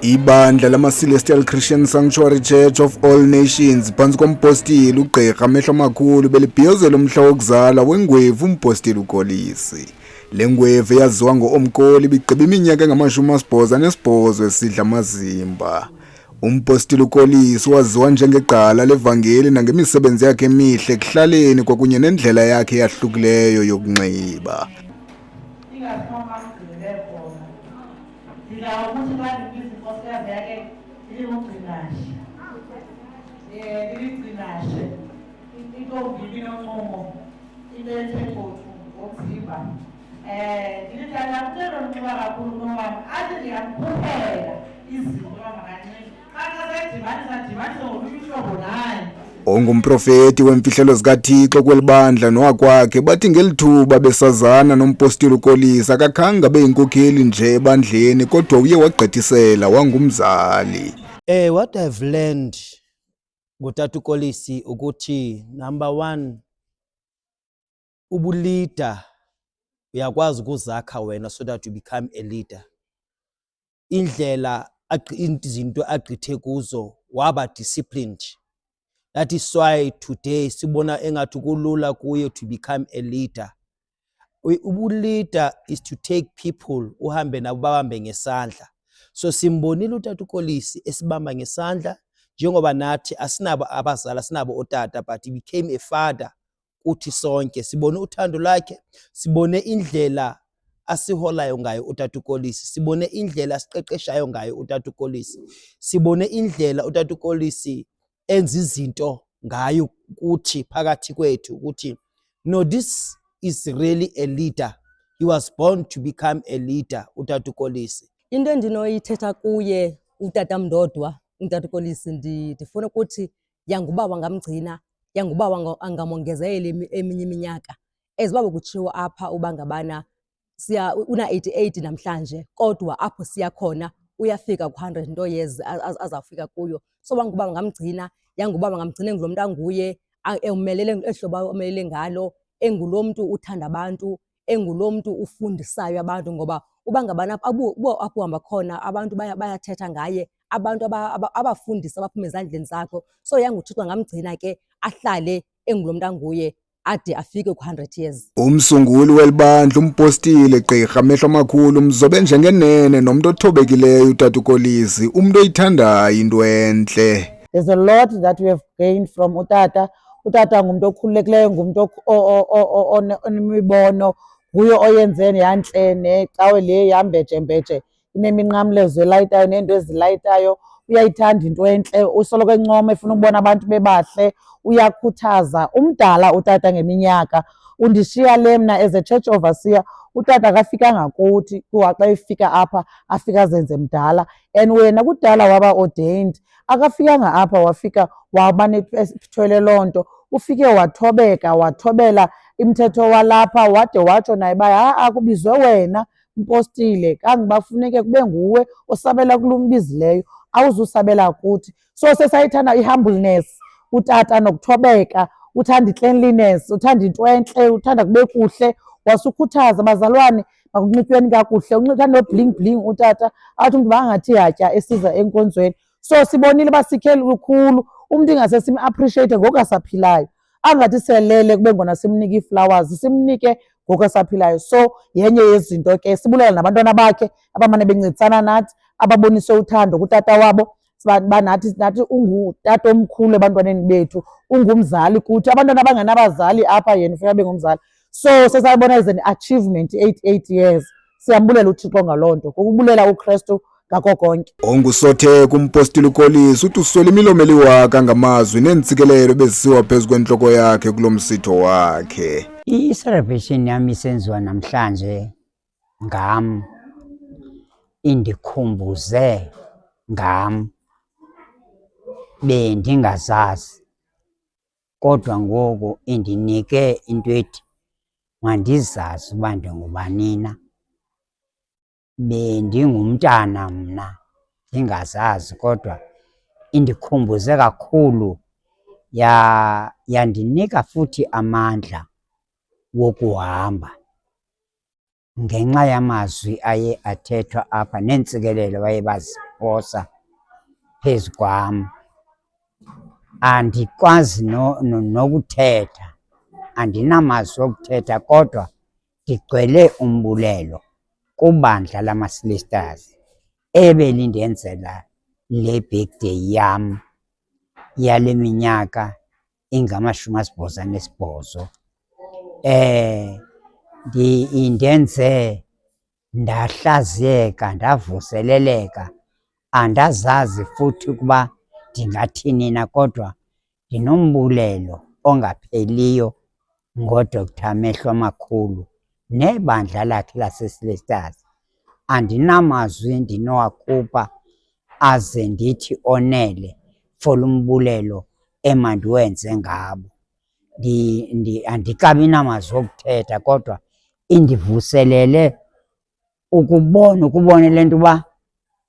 Ibandla lama-Celestial Christian Sanctuary Church of All Nations phansi kompostile ugqirha amehlo amakhulu belibhiyozela umhla wokuzala wengwevu umpostile uKolisi. Le ngwevu eyaziwa ngo-Omkoli ibigqiba iminyaka engama-88 esidla amazimba. Umpostile uKolisi waziwa njengegqala levangeli nangemisebenzi yakhe emihle ekuhlaleni kwakunye nendlela yakhe eyahlukileyo yokunxiba. Ongumprofeti wemfihlelo zikaThixo kwelibandla nowakwakhe bathi ngelithuba besazana nompostile uKolisi akakhange abe yinkokheli nje ebandleni kodwa uye wagqithisela wangumzali. What I've learned ngutata uKolisi ukuthi number 1 ubulida uyakwazi ukuzakha wena so that you become a leader. Indlela izinto agqithe kuzo waba disciplined. That is why today sibona engathi kulula kuye to become a leader. Ubu-leader is to take people uhambe nabo babambe ngesandla. So simbonile utata uKolisi esibamba ngesandla njengoba nathi asinabo abazali asinabo otata but he became a father uthi sonke. Sibone uthando lakhe, sibone indlela asiholayo ngayo utata uKolisi, sibone indlela asiqeqeshayo ngayo utata uKolisi, sibone indlela utata uKolisi enza izinto ngayo kuthi phakathi kwethu ukuthi no, this is really a leader. He was born to become a leader utata uKolisi. Into endinoyithetha kuye utata Mndodwa utata uKolisi ndifuna ukuthi yangubaba ngamgcina, yangubaba angamongezeli eminye iminyaka. Ezibaba kutshiwo apha uba ngabana una 88 namhlanje kodwa apho siya khona uyafika ku100 nto years azawufika kuyo. So bangubaba ngamgcina, yangubaba ngamgcina engulomuntu anguye, eumelele ehlobo omelele ngalo, engulomntu uthanda abantu, engulomntu ufundisayo abantu ngoba uba ngabana apho hamba khona abantu bayathetha ngaye, abantu abafundisa abaphuma ezandleni zakho. So yanguThixo ngamgcina ke ahlale engulomntu anguye ade afike ku100 years. Umsunguli welibandla umpostile gqirha amehlo amakhulu umzobe njengenene nomuntu othobekileyo utata uKolisi, umuntu oyithandayo into entle. There's a lot that we have gained from utata. Utata ngumuntu okhululekileyo, ngumuntu onemibono, nguye oyenzene yantle necawe le yambejembeje ineminqamlezo elayitayo neento ezilayitayo. Uyayithanda into entle, usoloko encoma efuna ukubona abantu bebahle, uyakhuthaza. Umdala utata ngeminyaka, undishiya le mna as a church overseer. Utata akafikanga kuthi kuwa xa efika apha afika azenze mdala, and wena kudala waba ordained akafikanga apha wafika wabane ethwele loo nto. Ufike wathobeka, wathobela imithetho walapha wade watsho naye uba kubizwe wena mpostile kangoba kufuneke kube nguwe osabela kulo mbizileyo, awuzusabela kuthi. So sesayithanda i-humbleness utata nokuthobeka, uthanda i-cleanliness, uthanda into entle, uthanda kube kuhle. Wasukhuthaza abazalwane makunxityweni kakuhle, uthanda no-bling bling utata, athi umntu bangathi yatya esiza enkonzweni. So sibonile uba sikhe lukhulu umntu ingase sim-appreciate ngoku asaphilayo, angathi selele kube ngona simnika ii-flowers, simnike ngoku asaphilayo. So yenye yezinto ke sibulela nabantwana bakhe abamane bencedisana nathi, ababonise uthando kutata wabo. Nathi ungutata omkhulu ebantwaneni bethu, ungumzali kuthi. Abantwana abangenabazali apha yena ufika bengumzali. So sesayibona as an achievement 88 years. Siyambulela uThixo ngaloo nto, ngokubulela uKristu ngako konke. Ongusotheko umpostile uKolisi uthi uswele imilomeli wakhe ngamazwi neentsikelelo bezisiwa phezu kwentloko yakhe kulo msitho wakhe. I-celebration yami isenziwa namhlanje ngam, indikhumbuze ngam, bendingazazi kodwa ngoku indinike into ethi mandizazi uba ndingubanina. Bendingumntana mna ndingazazi kodwa indikhumbuze kakhulu, yandinika futhi amandla wokuhamba ngenxa yamazwi aye athethwa apha neentsikelelo waye iyaphosa phezu kwam. Andikwazi nokuthetha, andinamazwi okuthetha, kodwa ndigcwele umbulelo kubandla lamaSilesters ebelindenzela le birthday yam yale minyaka ingama-88. Indenze ndahlaziyeka, ndavuseleleka, andazazi futhi ukuba ndingathini na, kodwa ndinombulelo ongapheliyo ngoDr. Mehlo Makhulu nebandla lakhe laseSilesters. Andinamazwi ndinowakhupha aze ndithi onele for umbulelo emandiwenze ngabo. Andikabi namazwi okuthetha, kodwa indivuselele ukubona le nto uba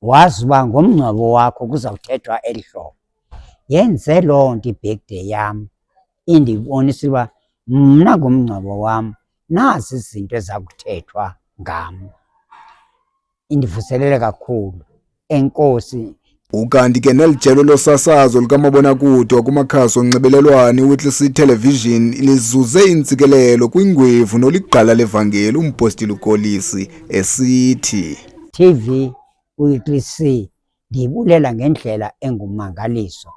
wazi uba ngomngcwabo wakho kuzawuthethwa eli hlobo. Yenze loo nto ibirthday yam, indibonisa uba mna ngomngcwabo wam nazi izinto eza kuthethwa ngam. Indivuselele kakhulu. Enkosi. Ukanti ke nelijelo losasazo likamabonakude wakumakhasi onxibelelwano iWhittle City Television lizuze intsikelelo kwingwevu noligqala levangeli umpostile uKolisi esithi TV uWhittle City ndiyibulela ngendlela engumangaliso,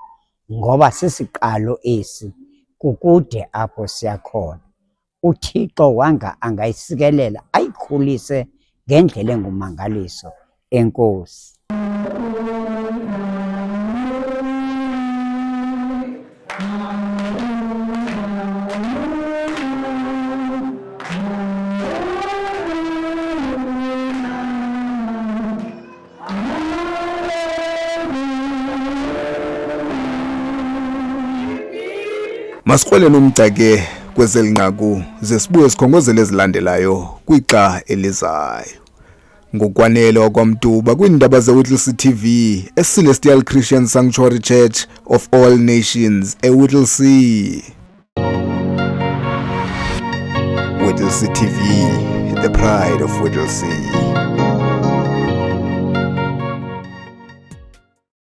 ngoba sisiqalo esi kukude apho siya khona. uThixo wanga angayisikelela ayikhulise ngendlela engumangaliso. Enkosi. Masikrwele nomcake kwezelinqaku zesibuye sikhongozele ezilandelayo kwixa elizayo. Ngokwanele okwamtuba kwiindaba zeWhittle City TV eCelestial Christian Sanctuary Church of All Nations eWhittle City. Whittle City TV, the pride of Whittle City.